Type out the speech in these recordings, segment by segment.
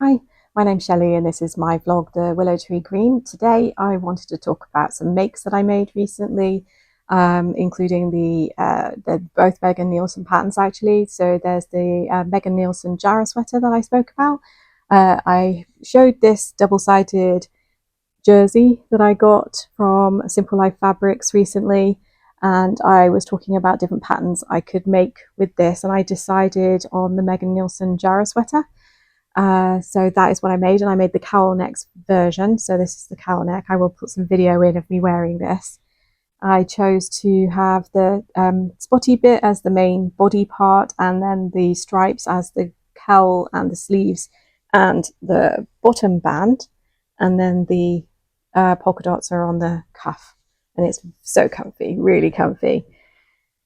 Hi, my name's Shelley and this is my vlog, The Willow Tree Green. Today I wanted to talk about some makes that I made recently, including the both Megan Nielsen patterns actually. So there's the Megan Nielsen Jarrah sweater that I spoke about. I showed this double-sided jersey that I got from Simple Life Fabrics recently, and I was talking about different patterns I could make with this, and I decided on the Megan Nielsen Jarrah sweater. So that is what I made, and I made the cowl neck version. So this is the cowl neck. I will put some video in of me wearing this. I chose to have the spotty bit as the main body part, and then the stripes as the cowl and the sleeves and the bottom band, and then the polka dots are on the cuff, and it's so comfy, really comfy.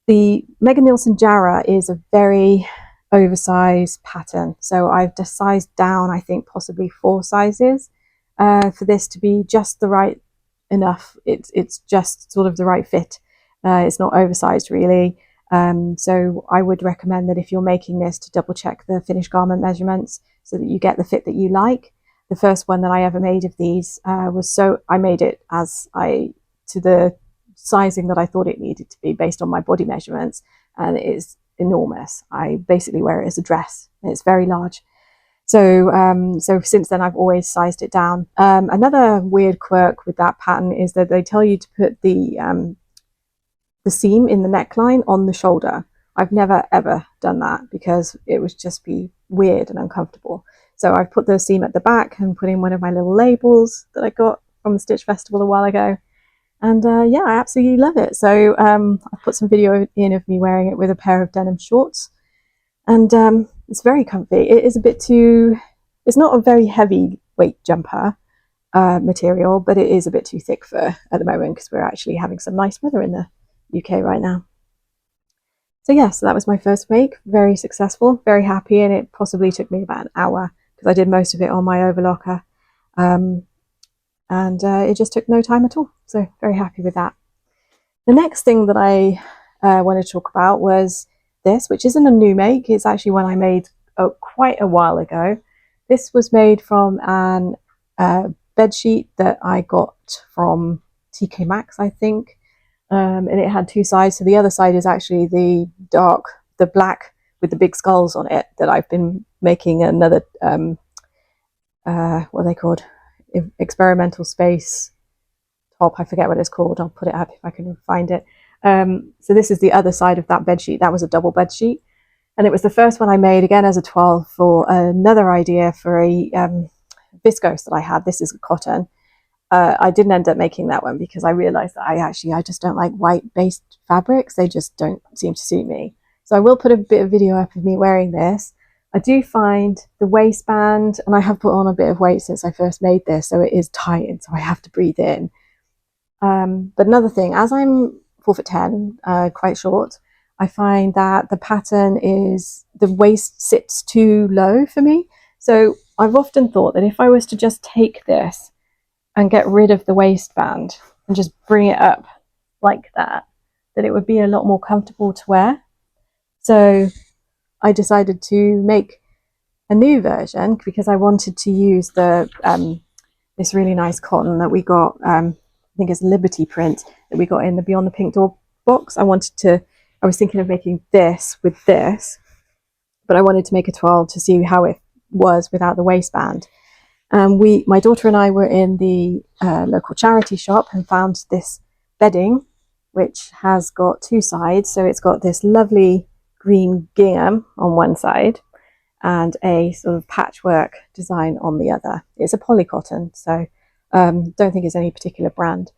The Megan Nielsen Jarrah is a very oversized pattern, so I've just sized down, I think possibly 4 sizes for this to be just the right enough. It's just sort of the right fit. It's not oversized really. So I would recommend that if you're making this to double check the finished garment measurements so that you get the fit that you like. The first one that I ever made of these I made it to the sizing that I thought it needed to be based on my body measurements, and it is enormous. I basically wear it as a dress, and it's very large. So since then I've always sized it down. Another weird quirk with that pattern is that they tell you to put the seam in the neckline on the shoulder. I've never ever done that because it would just be weird and uncomfortable. So I've put the seam at the back and put in one of my little labels that I got from the Stitch Festival a while ago. And yeah, I absolutely love it. So I've put some video in of me wearing it with a pair of denim shorts. And it's very comfy. It is a bit too, it's not a very heavy weight jumper material, but it is a bit too thick for at the moment because we're actually having some nice weather in the UK right now. So yeah, so that was my first make. Very successful, very happy, and it possibly took me about an hour because I did most of it on my overlocker. And it just took no time at all. So very happy with that. The next thing that I wanted to talk about was this, which isn't a new make. It's actually one I made quite a while ago. This was made from an bedsheet that I got from TK Maxx, I think. And it had 2 sides. So the other side is actually the black with the big skulls on it that I've been making another, what are they called? Experimental space top. I forget what it's called. I'll put it up if I can find it. So this is the other side of that bed sheet. That was a double bed sheet, and it was the first one I made again as a 12 for another idea for a viscose that I had. This is cotton. I didn't end up making that one because I realized that I just don't like white based fabrics. They just don't seem to suit me. So I will put a bit of video up of me wearing this. I do find the waistband, and I have put on a bit of weight since I first made this, so it is tight, and so I have to breathe in. But another thing, as I'm 4'10", quite short, I find that the pattern is, the waist sits too low for me. So I've often thought that if I was to just take this and get rid of the waistband and just bring it up like that, that it would be a lot more comfortable to wear. So I decided to make a new version because I wanted to use the this really nice cotton that we got, I think it's Liberty print that we got in the Beyond the Pink Door box. I was thinking of making this with this, but I wanted to make a 12 to see how it was without the waistband. My daughter and I were in the local charity shop and found this bedding, which has got 2 sides. So it's got this lovely green gingham on one side and a sort of patchwork design on the other. It's a poly cotton, so don't think it's any particular brand,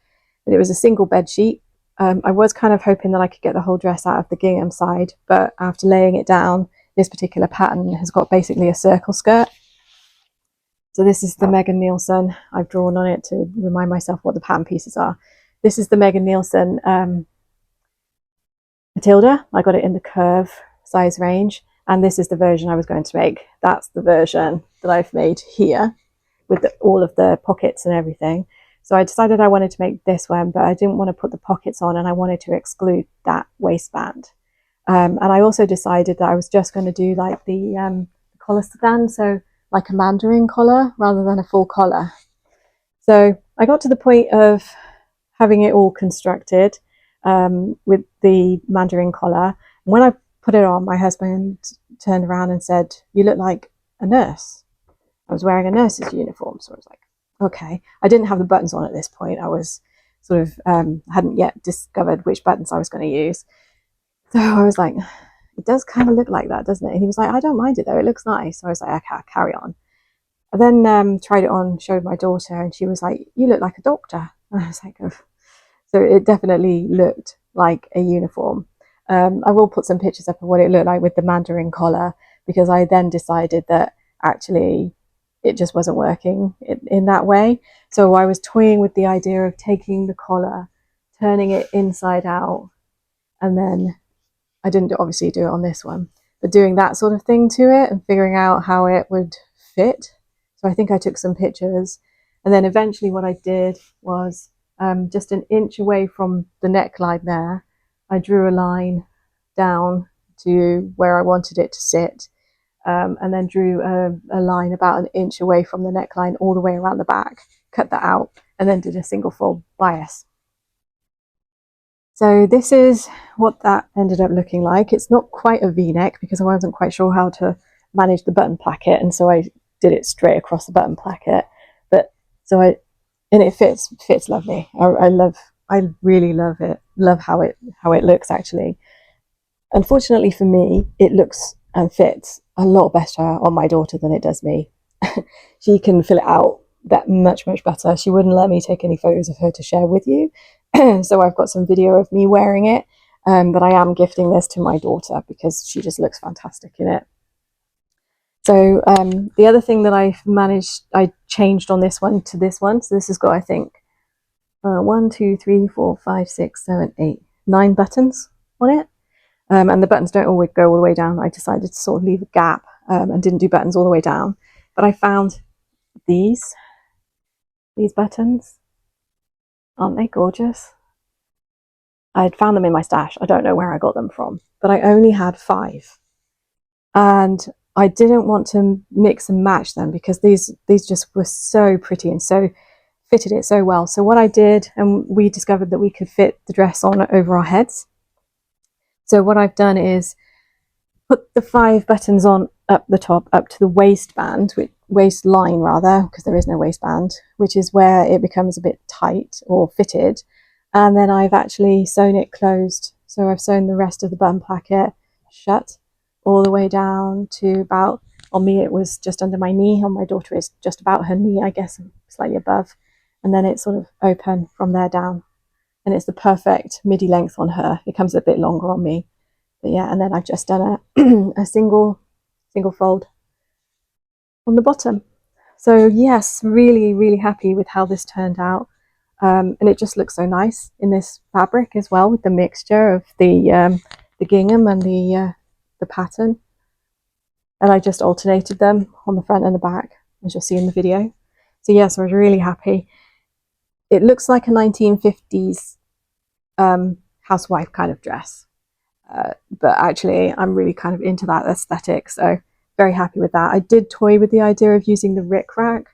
but it was a single bed sheet. I was kind of hoping that I could get the whole dress out of the gingham side, but after laying it down, this particular pattern has got basically a circle skirt. So this is the Megan Nielsen. I've drawn on it to remind myself what the pattern pieces are. This is the Megan Nielsen Matilda. I got it in the curve size range, and this is the version I was going to make. That's the version that I've made here with all of the pockets and everything. So I decided I wanted to make this one, but I didn't want to put the pockets on, and I wanted to exclude that waistband. And I also decided that I was just going to do like the collar stand. So like a mandarin collar rather than a full collar. So I got to the point of having it all constructed with the mandarin collar. And when I put it on, my husband turned around and said, "You look like a nurse." I was wearing a nurse's uniform, so I was like, okay. I didn't have the buttons on at this point. I was sort of hadn't yet discovered which buttons I was going to use. So I was like, it does kind of look like that, doesn't it? And he was like, I don't mind it though, it looks nice. So I was like, okay, I'll carry on. I then tried it on, showed my daughter, and she was like, "You look like a doctor." And I was like, oh. So it definitely looked like a uniform. I will put some pictures up of what it looked like with the mandarin collar, because I then decided that actually it just wasn't working in that way. So I was toying with the idea of taking the collar, turning it inside out, and then I didn't obviously do it on this one, but doing that sort of thing to it and figuring out how it would fit. So I think I took some pictures, and then eventually what I did was just an inch away from the neckline there, I drew a line down to where I wanted it to sit, and then drew a line about an inch away from the neckline all the way around the back, cut that out, and then did a single fold bias. So this is what that ended up looking like. It's not quite a V-neck because I wasn't quite sure how to manage the button placket, and so I did it straight across the button placket. But so and it fits lovely. I really love it. Love how it looks actually. Unfortunately for me, it looks and fits a lot better on my daughter than it does me. She can fill it out that much better. She wouldn't let me take any photos of her to share with you. So I've got some video of me wearing it, but I am gifting this to my daughter because she just looks fantastic in it. So the other thing that I changed on this one to this one. So this has got, I think, 1, 2, 3, 4, 5, 6, 7, 8, 9 buttons on it. And the buttons don't always go all the way down. I decided to sort of leave a gap and didn't do buttons all the way down. But I found these buttons. Aren't they gorgeous? I had found them in my stash. I don't know where I got them from, but I only had 5. And I didn't want to mix and match them because these just were so pretty and so fitted it so well. So what I did, and we discovered that we could fit the dress on over our heads. So what I've done is put the 5 buttons on up the top, up to the waistband, waistline rather, because there is no waistband, which is where it becomes a bit tight or fitted. And then I've actually sewn it closed. So I've sewn the rest of the button placket shut all the way down to about, on me it was just under my knee, on my daughter it's just about her knee, I guess, slightly above. And then it's sort of open from there down. And it's the perfect midi length on her. It comes a bit longer on me. But yeah, and then I've just done a single fold on the bottom. So yes, really happy with how this turned out. And it just looks so nice in this fabric as well, with the mixture of the gingham and the pattern. And I just alternated them on the front and the back, as you'll see in the video. So yes, I was really happy. It looks like a 1950s housewife kind of dress. But actually I'm really kind of into that aesthetic, so very happy with that. I did toy with the idea of using the rickrack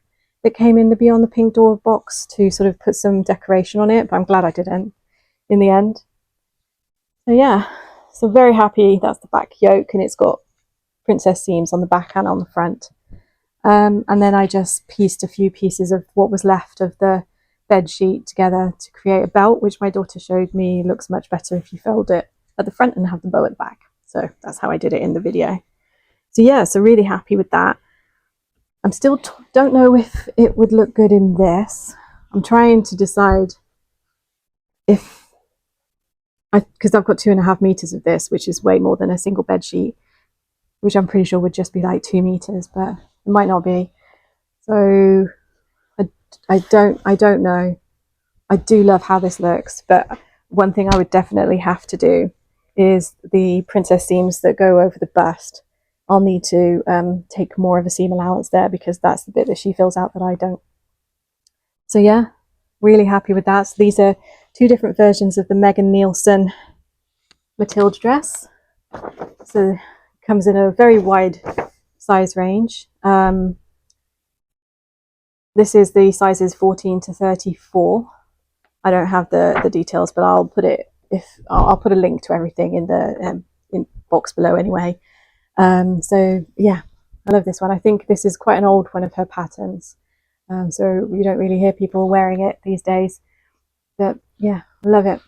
that came in the Beyond the Pink Door box to sort of put some decoration on it, but I'm glad I didn't in the end. So yeah, so very happy. That's the back yoke, and it's got princess seams on the back and on the front. And then I just pieced a few pieces of what was left of the bed sheet together to create a belt, which my daughter showed me looks much better if you fold it at the front and have the bow at the back. So that's how I did it in the video. So yeah, so really happy with that. I'm still don't know if it would look good in this. I'm trying to decide if because I've got 2.5 meters of this, which is way more than a single bed sheet, which I'm pretty sure would just be like 2 meters, but it might not be. So I don't know. I do love how this looks, but one thing I would definitely have to do is the princess seams that go over the bust. I'll need to take more of a seam allowance there, because that's the bit that she fills out that I don't. So yeah, really happy with that. So these are 2 different versions of the Megan Nielsen Matilda dress. So it comes in a very wide size range. This is the sizes 14 to 34. I don't have the details, but I'll put it, if I'll put a link to everything in the in box below anyway. So yeah, I love this one. I think this is quite an old one of her patterns. So you don't really hear people wearing it these days. But yeah, I love it.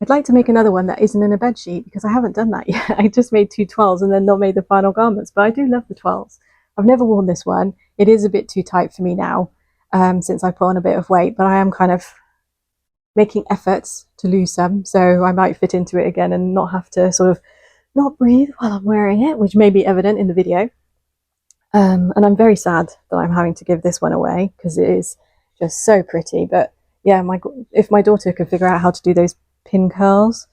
I'd like to make another one that isn't in a bed sheet because I haven't done that yet. I just made 2 12s and then not made the final garments, but I do love the 12s. I've never worn this one. It is a bit too tight for me now, since I put on a bit of weight, but I am kind of making efforts to lose some, so I might fit into it again and not have to sort of not breathe while I'm wearing it, which may be evident in the video. And I'm very sad that I'm having to give this one away because it is just so pretty. But yeah, if my daughter could figure out how to do those pin curls,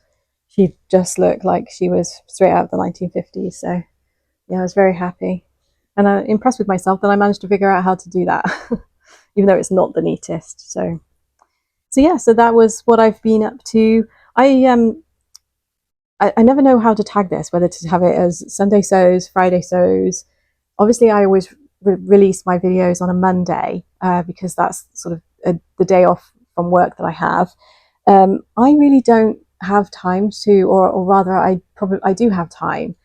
she'd just look like she was straight out of the 1950s. So yeah, I was very happy. And I'm impressed with myself that I managed to figure out how to do that, even though it's not the neatest. So yeah, so that was what I've been up to. I never know how to tag this, whether to have it as Sunday sews, Friday sews. Obviously, I always release my videos on a Monday because that's sort of the day off from work that I have. I really don't have time to, or rather, I do have time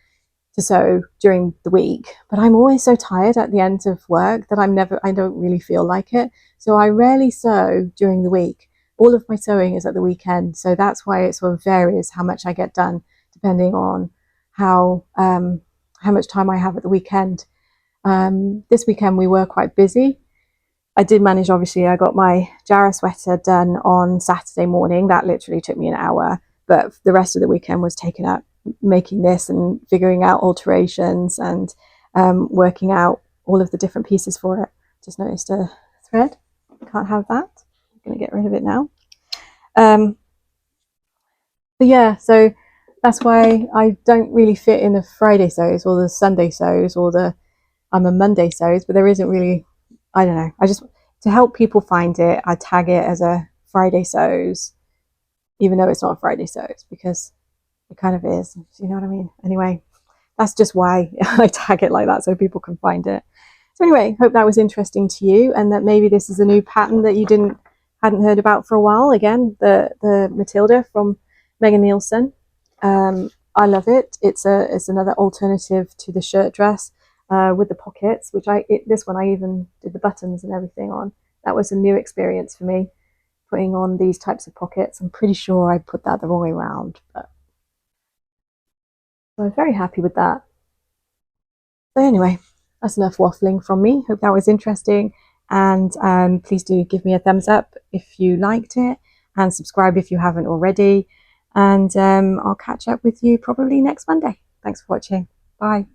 to sew during the week, but I'm always so tired at the end of work that I don't really feel like it. So I rarely sew during the week. All of my sewing is at the weekend. So that's why it sort of varies how much I get done, depending on how much time I have at the weekend. This weekend we were quite busy. I did manage, obviously, I got my Jarrah sweater done on Saturday morning. That literally took me an hour, but the rest of the weekend was taken up making this and figuring out alterations and working out all of the different pieces for it. Just noticed a thread. Can't have that. I'm going to get rid of it now. But yeah, so that's why I don't really fit in the Friday sews or the Sunday sews or the I'm a Monday sews, but there isn't really, I don't know. I just, to help people find it, I tag it as a Friday sews, even though it's not a Friday sews, because it kind of is. Do you know what I mean? Anyway, that's just why I tag it like that so people can find it. So anyway, hope that was interesting to you and that maybe this is a new pattern that you hadn't heard about for a while. Again, the Matilda from Megan Nielsen. I love it. It's another alternative to the shirt dress with the pockets, which this one I even did the buttons and everything on. That was a new experience for me, putting on these types of pockets. I'm pretty sure I put that the wrong way around, but I was very happy with that. So anyway, that's enough waffling from me. Hope that was interesting. And please do give me a thumbs up if you liked it and subscribe if you haven't already. And I'll catch up with you probably next Monday. Thanks for watching. Bye.